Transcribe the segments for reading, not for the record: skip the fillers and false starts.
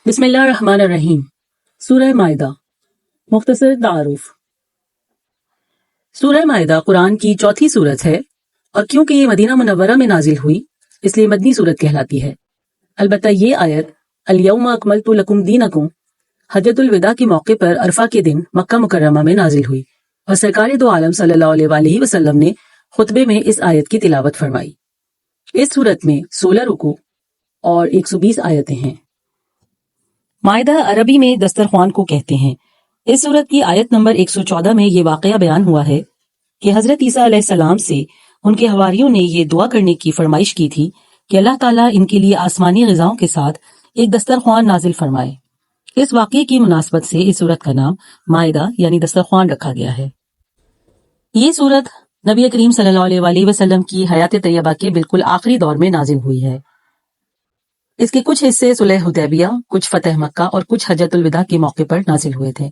بسم اللہ الرحمن الرحیم۔ سورہ مائدہ، مختصر تعارف۔ سورہ مائدہ قرآن کی چوتھی سورت ہے اور کیونکہ یہ مدینہ منورہ میں نازل ہوئی اس لیے مدنی سورت کہلاتی ہے۔ البتہ یہ آیت الیوم اکملت لکم دینکم حجۃ الوداع کے موقع پر عرفہ کے دن مکہ مکرمہ میں نازل ہوئی اور سرکار دو عالم صلی اللہ علیہ وآلہ وسلم نے خطبے میں اس آیت کی تلاوت فرمائی۔ اس سورت میں 16 رکوع اور 120 آیتیں ہیں۔ مائدہ عربی میں دسترخوان کو کہتے ہیں۔ اس سورت کی آیت نمبر 114 میں یہ واقعہ بیان ہوا ہے کہ حضرت عیسیٰ علیہ السلام سے ان کے حواریوں نے یہ دعا کرنے کی فرمائش کی تھی کہ اللہ تعالیٰ ان کے لیے آسمانی غذاؤں کے ساتھ ایک دسترخوان نازل فرمائے۔ اس واقعے کی مناسبت سے اس سورت کا نام مائدہ یعنی دسترخوان رکھا گیا ہے۔ یہ سورت نبی کریم صلی اللہ علیہ وآلہ وسلم کی حیات طیبہ کے بالکل آخری دور میں نازل ہوئی ہے۔ اس کے کچھ حصے صلح حدیبیہ، کچھ فتح مکہ اور کچھ حجۃ الوداع کے موقع پر نازل ہوئے تھے۔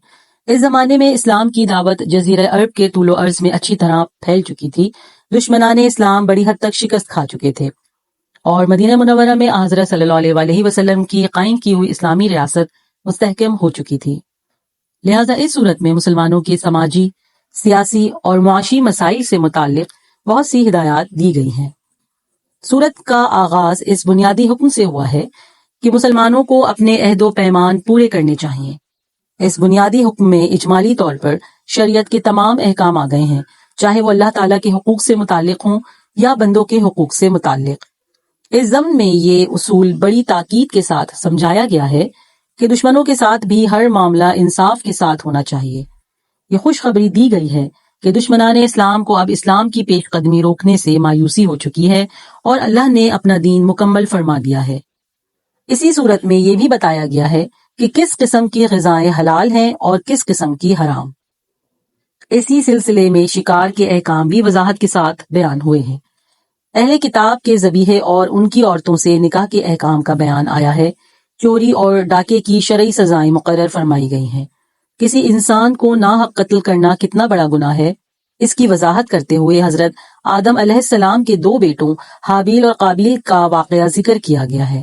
اس زمانے میں اسلام کی دعوت جزیرہ عرب کے طول و عرض میں اچھی طرح پھیل چکی تھی۔ دشمنان اسلام بڑی حد تک شکست کھا چکے تھے اور مدینہ منورہ میں حضرت صلی اللہ علیہ وآلہ وسلم کی قائم کی ہوئی اسلامی ریاست مستحکم ہو چکی تھی۔ لہذا اس صورت میں مسلمانوں کے سماجی، سیاسی اور معاشی مسائل سے متعلق بہت سی ہدایات دی گئی ہیں۔ سورت کا آغاز اس بنیادی حکم سے ہوا ہے کہ مسلمانوں کو اپنے عہد و پیمان پورے کرنے چاہیے۔ اس بنیادی حکم میں اجمالی طور پر شریعت کے تمام احکام آ گئے ہیں، چاہے وہ اللہ تعالیٰ کے حقوق سے متعلق ہوں یا بندوں کے حقوق سے متعلق۔ اس ضمن میں یہ اصول بڑی تاکید کے ساتھ سمجھایا گیا ہے کہ دشمنوں کے ساتھ بھی ہر معاملہ انصاف کے ساتھ ہونا چاہیے۔ یہ خوشخبری دی گئی ہے کہ دشمنان اسلام کو اب اسلام کی پیش قدمی روکنے سے مایوسی ہو چکی ہے اور اللہ نے اپنا دین مکمل فرما دیا ہے۔ اسی صورت میں یہ بھی بتایا گیا ہے کہ کس قسم کی غذائیں حلال ہیں اور کس قسم کی حرام۔ اسی سلسلے میں شکار کے احکام بھی وضاحت کے ساتھ بیان ہوئے ہیں۔ اہل کتاب کے ذبیحے اور ان کی عورتوں سے نکاح کے احکام کا بیان آیا ہے۔ چوری اور ڈاکے کی شرعی سزائیں مقرر فرمائی گئی ہیں۔ کسی انسان کو ناحق قتل کرنا کتنا بڑا گناہ ہے، اس کی وضاحت کرتے ہوئے حضرت آدم علیہ السلام کے 2 بیٹوں حابیل اور قابیل کا واقعہ ذکر کیا گیا ہے۔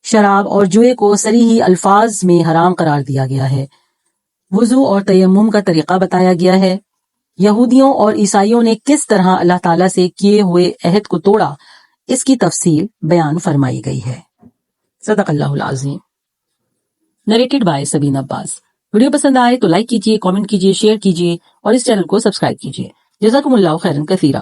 شراب اور جوئے کو صریحی الفاظ میں حرام قرار دیا گیا ہے۔ وضو اور تیمم کا طریقہ بتایا گیا ہے۔ یہودیوں اور عیسائیوں نے کس طرح اللہ تعالیٰ سے کیے ہوئے عہد کو توڑا، اس کی تفصیل بیان فرمائی گئی ہے۔ صدق اللہ العظیم۔ Narrated by سبین Abbas. ویڈیو پسند آئے تو لائک کیجیے، کامنٹ کیجیے، شیئر کیجیے اور اس چینل کو سبسکرائب کیجیے۔ جزاکم اللہ خیرا کثیرا۔